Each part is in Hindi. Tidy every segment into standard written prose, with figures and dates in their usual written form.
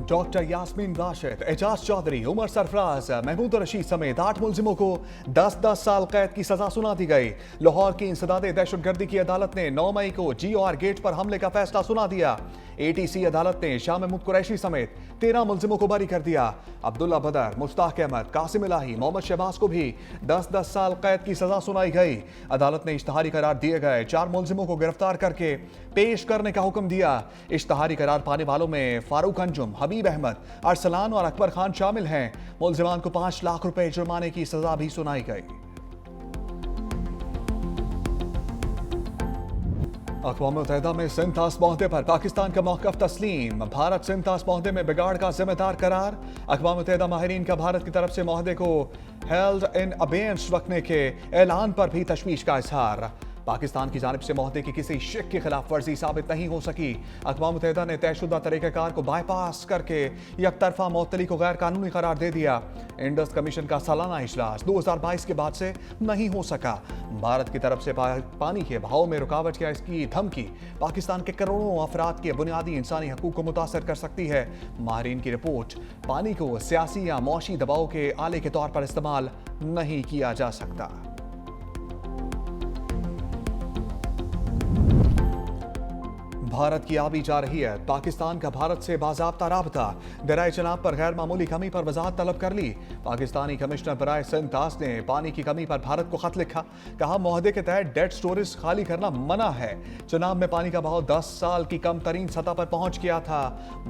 डॉक्टर यास्मीन राशिद, एजाज चौधरी, उमर सरफराज, महमूद रशीद समेत 8 मुलजिमों को 10-10 साल कैद की सजा सुना दी गई। लाहौर की इंसदादे दहशतगर्दी की अदालत ने 9 मई को GOR गेट पर हमले का फैसला सुना दिया। ATC अदालत ने शाह महमूद कुरैशी समेत 13 मुलजिमों को बरी कर दिया। अब्दुल्ला बदर, मुश्ताक अहमद, कासिम इलाही, मोहम्मद शहबाज को भी 10-10 साल कैद की सजा सुनाई गई। अदालत ने इश्तहारी करार दिए गए 4 मुलजिमों को गिरफ्तार करके पेश करने का हुक्म दिया। इश्तहारी करार पाने वालों में फारूक अंजुम, हबीब अहमद, अरसलान और अकबर खान शामिल हैं। मुलजिमान को 5 लाख रुपए जुर्माने की सजा भी सुनाई गई। अक़वाम मुत्तहिदा में सिंथास मुआहदे पर पाकिस्तान का मौक़िफ़ तस्लीम। भारत सिंथास मुआहदे में बिगाड़ का जिम्मेदार करार। अक़वाम मुत्तहिदा माहिरीन का भारत की तरफ से मुआहदे को हेल्ड इन अबेयंस रखने के ऐलान पर भी तशवीश का इजहार। पाकिस्तान की जानिब से मुआहदे की किसी शिक की खिलाफ वर्जी साबित नहीं हो सकी। अक़वाम मुत्तहिदा ने तयशुदा तरीक़ाकार को बाईपास करके यकतरफा मुअत्तली को गैर कानूनी करार दे दिया। इंडस कमीशन का सालाना इजलास 2022 के बाद से नहीं हो सका। भारत की तरफ से पानी के बहाव में रुकावट या इसकी धमकी पाकिस्तान के करोड़ों अफराद के बुनियादी इंसानी हकूक़ को मुतासर कर सकती है। माहिरीन की रिपोर्ट, पानी को सियासी या मौशी दबाव के आले के तौर पर इस्तेमाल नहीं किया जा सकता। भारत की आबी जारहियत, पाकिस्तान का भारत से बाज़ाब्ता राबता, दरियाए चनाब पर गैर मामूली कमी पर वजाहत तलब कर ली। पाकिस्तानी कमिश्नर बराए सिंथास ने पानी की कमी पर भारत को खत लिखा। कहा, मुआहदे के तहत डेड स्टोरेज खाली करना मना है। चनाब में पानी का बहाव 10 साल की कम तरीन सतह पर पहुंच गया था।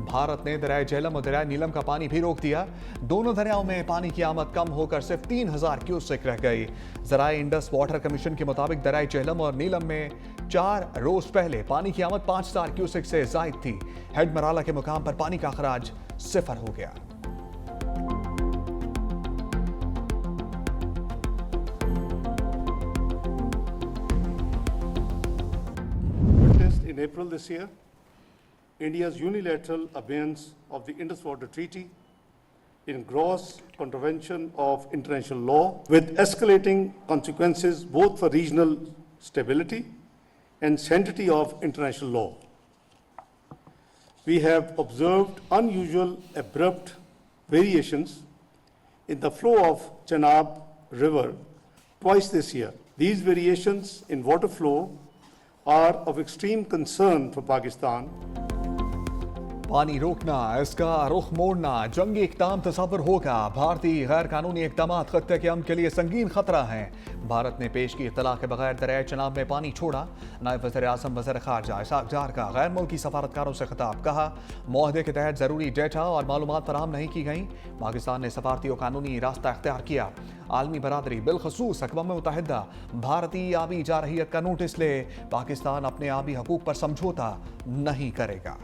भारत ने दरियाए झेलम और दरियाए नीलम का पानी भी रोक दिया। दोनों दरियाओं में पानी की आमद कम होकर सिर्फ 3000 क्यूसेक रह गई। ज़राए इंडस वाटर कमीशन के मुताबिक दरियाए झेलम और नीलम में 4 रोज पहले पानी की आमद 5000 क्यूसेक से जायद थी। हेड मराला के मुकाम पर पानी का अखराज 0 हो गया। Witnessed in April this year, India's unilateral abeyance of the Indus Water Treaty in gross contravention of international law, with escalating consequences both for regional stability and sanctity of international law. We have observed unusual abrupt variations in the flow of Chenab River twice this year. These variations in water flow are of extreme concern for Pakistan. पानी रोकना, इसका रुख मोड़ना जंगी इक़दाम तस्वर होगा। भारतीय गैर कानूनी इक़दामात खत्ते के अमन के लिए संगीन खतरा हैं। भारत ने पेश की इत्तला के बगैर दरियाए चनाब में पानी छोड़ा। नायब वज़ीर आज़म वज़ीर ख़ारजा इसहाक़ डार का गैर मुल्की सफारतकारों से खिताब। कहा, मुआहदे के तहत ज़रूरी डेटा और मालूमात फराहम नहीं की गई। पाकिस्तान ने सफारती और कानूनी रास्ता इख्तियार किया। आलमी बरादरी बिलखसूस अक़वाम मुत्तहिदा भारतीय आबी जारहियत का नोटिस ले। पाकिस्तान अपने आबी हकूक़ पर समझौता नहीं करेगा।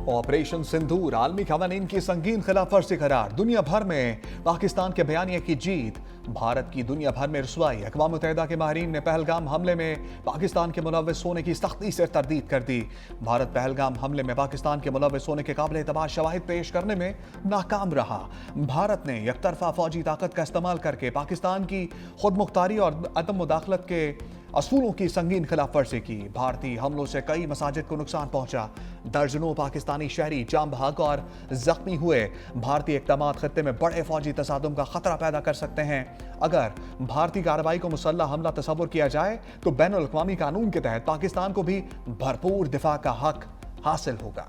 ऑपरेशन सिंदूर आलमी क़वानीन की संगीन खिलाफ वर्जी करार। दुनिया भर में पाकिस्तान के बयानिए की जीत, भारत की दुनिया भर में रसवाई। अक़वाम मुत्तहिदा के माहिरीन ने पहलगाम हमले में पाकिस्तान के मुलव्विस होने की सख्ती से तरदीद कर दी। भारत पहलगाम हमले में पाकिस्तान के मुलव्विस होने के काबिल एतबार शवाहिद पेश करने में नाकाम रहा। भारत ने यकतरफा फौजी ताकत का इस्तेमाल करके पाकिस्तान की खुद मुख्तारी और अदम मुदाखलत के असूलों की संगीन खिलाफ वर्जी की। भारतीय हमलों से कई मसाजिद को नुकसान पहुंचा। दर्जनों पाकिस्तानी शहरी जाम बहक और जख्मी हुए। भारतीय इक़दामात खत्ते में बड़े फौजी तसादुम का खतरा पैदा कर सकते हैं। अगर भारतीय कार्रवाई को मुसल्लह हमला तस्वुर किया जाए तो बैनुल अक़वामी कानून के तहत पाकिस्तान को भी भरपूर दिफा का हक हासिल होगा।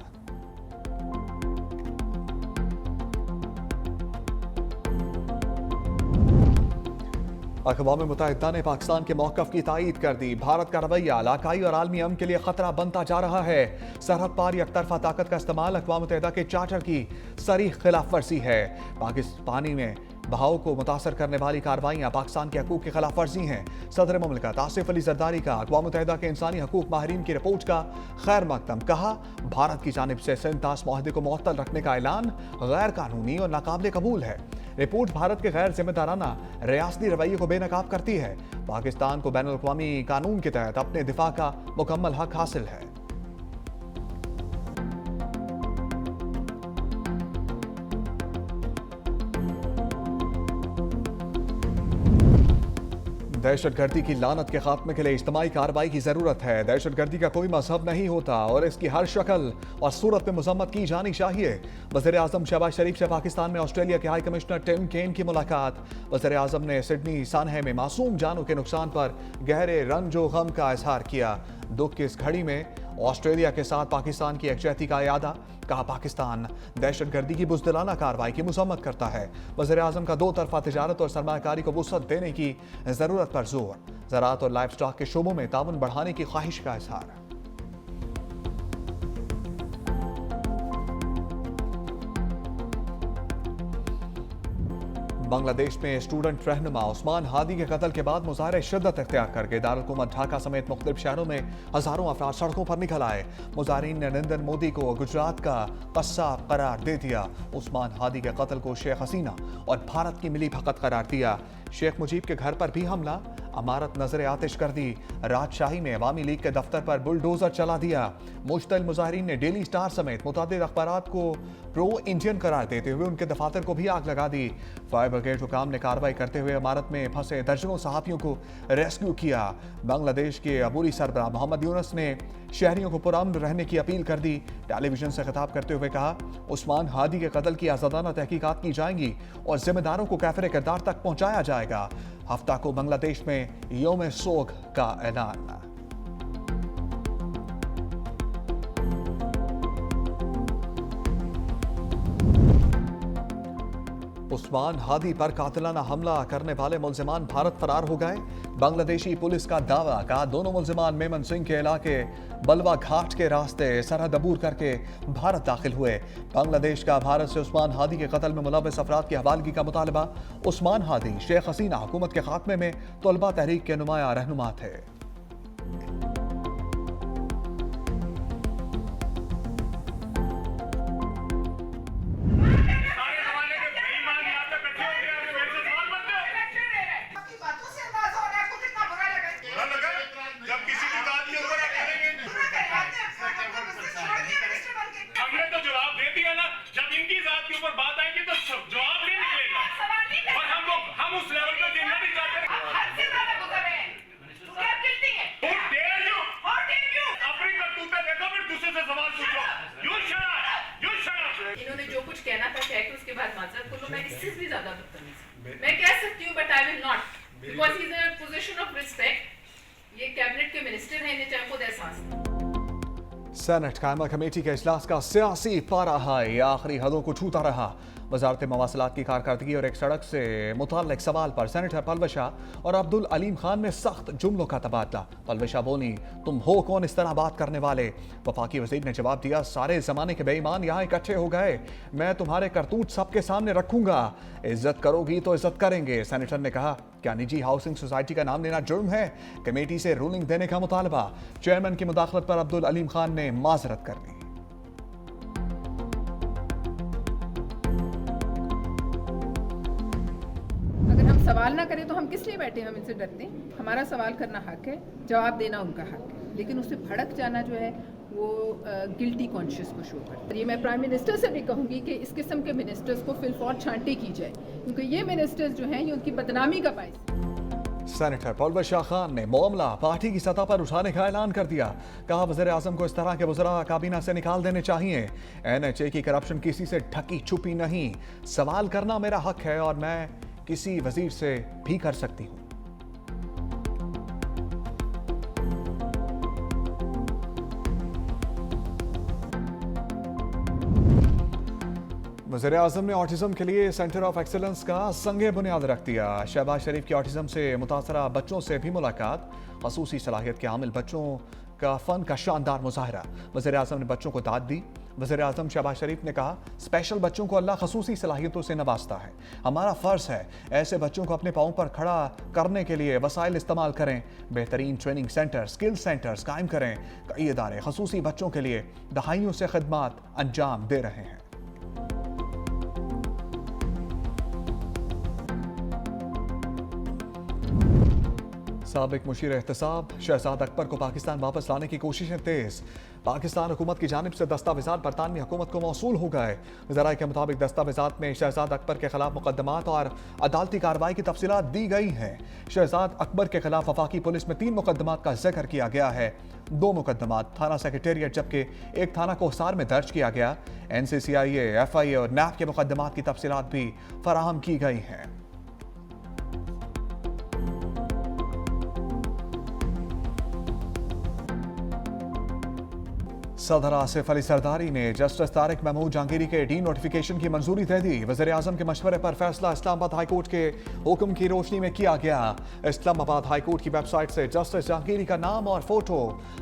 अक़वाम मुत्तहिदा ने पाकिस्तान के मौक़िफ़ की तायीद कर दी। भारत का रवैया इलाकाई और आलमी अमन के लिए खतरा बनता जा रहा है। सरहद पार यकतरफा ताकत का इस्तेमाल अक़वाम मुत्तहिदा के चार्टर की सरीह खिलाफ वर्जी है। पाकिस्तानी में बहाव को मुतासर करने वाली कार्रवाइयाँ पाकिस्तान के हकूक़ की खिलाफ वर्जी हैं। सदर मुमलिकत आसिफ अली ज़रदारी का अक़वाम मुत्तहिदा के इंसानी हकूक़ माहिरीन की रिपोर्ट का खैर मकदम। कहा, भारत की जानिब से सिंथास मुआहदे को मुअत्तल रखने का ऐलान गैर कानूनी और नाकाबिल कबूल है। रिपोर्ट भारत के गैर जिम्मेदाराना रियासती रवैये को बेनकाब करती है। पाकिस्तान को बैनुल अक़वामी कानून के तहत अपने दिफा का मुकम्मल हक हासिल है। दहशतगर्दी की लानत के खात्मे के लिए इज्तिमाई कार्रवाई की जरूरत है। दहशतगर्दी का कोई मजहब नहीं होता और इसकी हर शक्ल और सूरत में मजम्मत की जानी चाहिए। वज़ीर आज़म शहबाज शरीफ से पाकिस्तान में ऑस्ट्रेलिया के हाई कमिश्नर टिम केन की मुलाकात। वज़ीर आज़म ने सिडनी सानहे में मासूम जानों के नुकसान पर गहरे रंजो गम का इजहार किया। दुख की इस घड़ी में ऑस्ट्रेलिया के साथ पाकिस्तान की यकजहती का यादा। कहा, पाकिस्तान दहशतगर्दी की बुज़दिलाना कार्रवाई की मुज़म्मत करता है। वज़ीर आज़म का दो तरफा तिजारत और सरमायाकारी को वुसअत देने की ज़रूरत पर जोर। ज़राअत और लाइफ स्टॉक के शोबों में ताउन बढ़ाने की ख्वाहिश का इजहार। बांग्लादेश में स्टूडेंट रहनुमा उस्मान हादी के कत्ल के बाद मुजाहरे शिद्दत इख्तियार कर गए। दारुल हुकूमत ढाका समेत मुख्तलिफ शहरों में हजारों अफराद सड़कों पर निकल आए। मुजाहरीन ने नरेंद्र मोदी को गुजरात का कस्साब करार दे दिया। उस्मान हादी के कत्ल को शेख हसीना और भारत की मिली भगत करार दिया। शेख मुजीब के घर पर भी हमला, अमारत नजर आतिश कर दी। राजशाही में अवामी लीग के दफ्तर पर बुलडोजर चला दिया। मुश्तल मुजाहरीन ने डेली स्टार समेत मुतादिद अखबारात को प्रो इंडियन करार देते हुए उनके दफातर को भी आग लगा दी। फायर ब्रिगेड हुकाम ने कार्रवाई करते हुए इमारत में फंसे दर्जनों सहाफियों को रेस्क्यू किया। बांग्लादेश के अबूरी सरबराह मोहम्मद यूनुस ने शहरियों को पुरअमन रहने की अपील कर दी। टेलीविजन से खिताब करते हुए कहा, उस्मान हादी के कत्ल की आज़ादाना तहकीकात की जाएंगी और जिम्मेदारों को कैफरे किरदार तक पहुंचाया जाएगा। हफ्ता को बांग्लादेश में यौम सोग का ऐलान। उस्मान हादी पर कातिलाना हमला करने वाले मुल्जिमान भारत फरार हो गए। बांग्लादेशी पुलिस का दावा। कहा, दोनों मुल्जिमान मेमन सिंह के इलाके बलवा घाट के रास्ते सरहद अबूर करके भारत दाखिल हुए। बांग्लादेश का भारत से उस्मान हादी के कत्ल में मुलव्वस अफराद की हवालगी का मुतालबा। उस्मान हादी शेख हसीना हुकूमत के खात्मे में तलबा तहरीक के नुमाया रहनुमा थे। इन्होंने जो कुछ कहना था कह के उसके बाद माजरत बोलो। मैं इससे भी ज्यादा बदतमीज मैं कह सकती हूँ, but I will not, because he is in a position of respect. ये कैबिनेट के मिनिस्टर हैं, इन्हें चाहे खुद एहसास नहीं। सेनेट कायमा कमेटी के इजलास का सियासी पारा हाई आखिरी हदों को छूता रहा। वजारत मवासलात की कारकर्दगी और एक सड़क से मुताल्लिक सवाल पर सेनेटर पलवश शाह और अब्दुल अलीम खान में सख्त जुमलों का तबादला। पलवश शाह बोली, तुम हो कौन इस तरह बात करने वाले? वफाकी वजीर ने जवाब दिया, सारे जमाने के बेईमान यहाँ इकट्ठे हो गए, मैं तुम्हारे करतूत सबके सामने रखूंगा, इज्जत करोगी तो इज्जत करेंगे। सेनेटर ने कहा, क्या निजी हाउसिंग सोसाइटी का नाम लेना जुर्म है? कमेटी से रूलिंग देने का मुतालबा। चेयरमैन की मुदाखलत पर अब्दुल अलीम खान ने माजरत कर दी। सवाल ना करें तो हम किस लिए बैठे हैं? हम इनसे डरते हैं? हमारा सवाल करना हक है, जवाब देना उनका हक है, लेकिन उससे भड़क जाना जो है वो गिल्टी कॉन्शियस को शो करता है। ये मैं प्राइम मिनिस्टर से भी कहूँगी कि इस किस्म के मिनिस्टर्स को फिलफौर छांटे की जाए, क्योंकि ये मिनिस्टर्स जो हैं ये उनकी बदनामी का बायस। सेनेटर पलवश शाह खान ने मामला पार्टी की सतह पर उठाने का ऐलान कर दिया। कहा, वज़ीर आज़म को इस तरह के वज़रा काबीना से निकाल देने चाहिए। NHA की करप्शन किसी से ढकी छुपी नहीं। सवाल करना मेरा हक है और मैं किसी वजीर से भी कर सकती हूं। वज़ीर आज़म ने ऑटिज्म के लिए सेंटर ऑफ एक्सीलेंस का संगे बुनियाद रख दिया। शहबाज शरीफ की ऑटिज्म से मुतासरा बच्चों से भी मुलाकात। खसूसी सलाहियत के हामिल बच्चों का फन का शानदार मुजाहरा। वज़ीर आज़म ने बच्चों को दाद दी। वज़ीर आज़म शहबाज शरीफ ने कहा, स्पेशल बच्चों को अल्लाह खसूसी सलाहियतों से नवाजता है। हमारा फ़र्ज़ है ऐसे बच्चों को अपने पाँव पर खड़ा करने के लिए वसाइल इस्तेमाल करें। बेहतरीन ट्रेनिंग सेंटर, स्किल सेंटर्स कायम करें। कई इदारे खसूसी बच्चों के लिए दहाइयों से खिदमात अंजाम दे रहे हैं। साबिक मुशीर एहतसाब शहजाद अकबर को पाकिस्तान वापस लाने की कोशिशें तेज। पाकिस्तान हुकूमत की जानिब से दस्तावेजात बरतानवी हुकूमत को मौसूल हो गए। ज़राए के मुताबिक दस्तावेजात में शहजाद अकबर के खिलाफ मुकदमात और अदालती कार्रवाई की तफसीलात दी गई हैं। शहजाद अकबर के खिलाफ वफाकी पुलिस में 3 मुकदमात का जिक्र किया गया है। 2 मुकदमात थाना सेक्रेटेरिएट जबकि एक थाना कोहसार में दर्ज किया गया। NCCIA, FIA और NAP के मुकदमात की तफसीलात भी फराहम की गई हैं। सदर आसिफ अली सरदारी ने जस्टिस तारिक महमूद जहांगीरी के डी नोटिफिकेशन की मंजूरी दे दी। वज़ीर आज़म के मशवरे पर फैसला इस्लामाबाद हाईकोर्ट के हुक्म की रोशनी में किया गया। इस्लामाबाद हाईकोर्ट की वेबसाइट से जस्टिस जहांगीरी का नाम और फोटो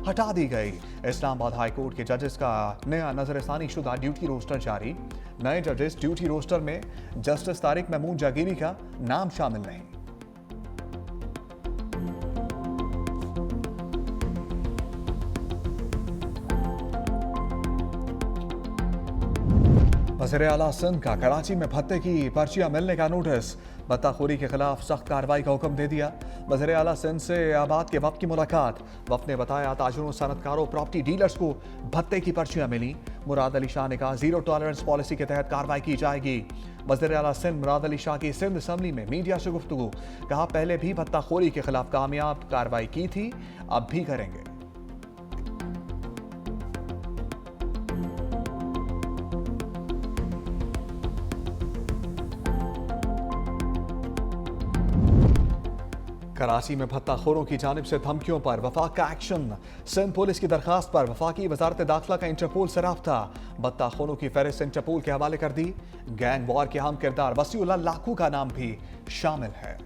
हटा दी गई। इस्लामाबाद हाईकोर्ट के जजेस का नया नजरसानी शुदा ड्यूटी रोस्टर जारी। नए जजेस ड्यूटी रोस्टर में जस्टिस तारिक महमूद जहांगीरी का नाम शामिल नहीं। वज़ीर आला सिंध का कराची में भत्ते की पर्चियां मिलने का नोटिस। भत्ताखोरी के खिलाफ सख्त कार्रवाई का हुक्म दे दिया। वज़ीर आला सिंध से आबाद के वफ़द की मुलाकात। वफ़द ने बताया ताजरों, सनतकारों, प्रॉपर्टी डीलर्स को भत्ते की पर्चियां मिली। मुराद अली शाह ने कहा 0 टॉलरेंस पॉलिसी के तहत कार्रवाई की जाएगी। वज़ीर आला सिंध मुराद अली शाह की सिंध असम्बली में मीडिया से गुफ्तगू। कहा पहले भी भत्ताखोरी के खिलाफ कामयाब कार्रवाई की थी, अब भी करेंगे। कराची में भत्ताखोरों की जानिब से धमकियों पर वफाक का एक्शन। सिंध पुलिस की दरखास्त पर वफाकी वजारत दाखिला का इंटरपोल से राब्ता। भत्ताखोरों की फहरिस्त इंटरपोल के हवाले कर दी। गैंग वॉर के अहम किरदार वसीउल्लाह लाखू का नाम भी शामिल है।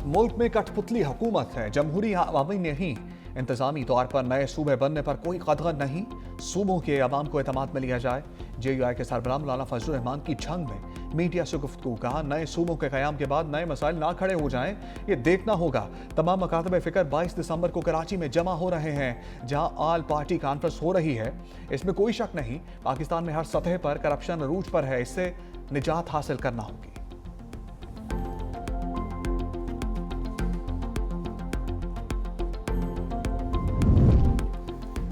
मुल्क में कठपुतली हुकूमत है, जमहूरी अवामी नहीं। इंतजामी तौर पर नए सूबे बनने पर कोई कदगन नहीं। सूबों के अवाम को एतमाद में लिया जाए। JUI के सरबराह मौलाना फजलुर रहमान की झंग में मीडिया से गुफ्तगू। कहा नए सूबों के क़याम के बाद नए मसाइल ना खड़े हो जाएं, ये देखना होगा। तमाम मकातब फ़िक्र 22 दिसंबर को कराची में जमा हो रहे हैं, जहां ऑल पार्टी कॉन्फ्रेंस हो रही है। इसमें कोई शक नहीं, पाकिस्तान में हर सतह पर करप्शन अरूज पर है, इससे निजात हासिल करना होगी।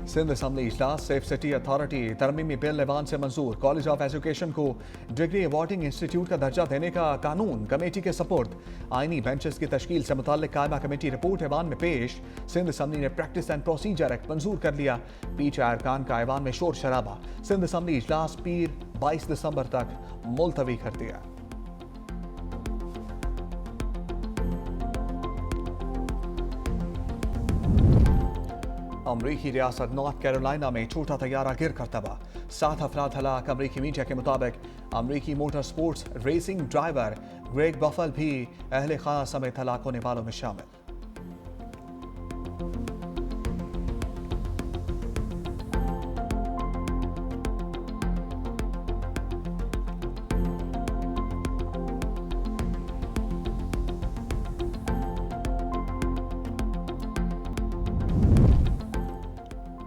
सिंध असम्बली इजलास। सेफ सिटी अथॉरिटी तरमीमी बिल ऐवान से मंजूर। कॉलेज ऑफ एजुकेशन को डिग्री अवार्डिंग इंस्टीट्यूट का दर्जा देने का कानून कमेटी के सपुर्द। आईनी बेंचेस की तश्कील से मुताल्लिक कायमा कमेटी रिपोर्ट ऐवान में पेश। सिंध असम्बली ने प्रैक्टिस एंड प्रोसीजर एक्ट मंजूर कर लिया। पीछे अरकान का ऐवान में शोर शराबा। सिंध असम्बली इजलास पीर 22 दिसंबर तक मुलतवी कर दिया। अमरीकी रियासत नॉर्थ कैरोलिना में छोटा तैयारा गिर कर तबाह। 7 अफराद हलाक। अमरीकी मीडिया के मुताबिक अमरीकी motor sports racing driver Greg baffle भी अहले खाना समेत हलाक होने वालों में शामिल।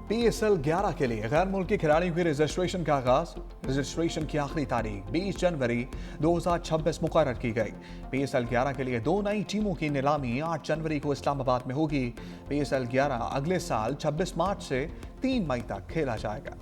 PSL 11 के लिए गैर मुल्की खिलाड़ियों के रजिस्ट्रेशन का आगाज। रजिस्ट्रेशन की आखिरी तारीख 20 जनवरी 2026 मुकर्रर की गई। PSL 11 के लिए 2 नई टीमों की नीलामी 8 जनवरी को इस्लामाबाद में होगी। PSL 11 अगले साल 26 मार्च से 3 मई तक खेला जाएगा।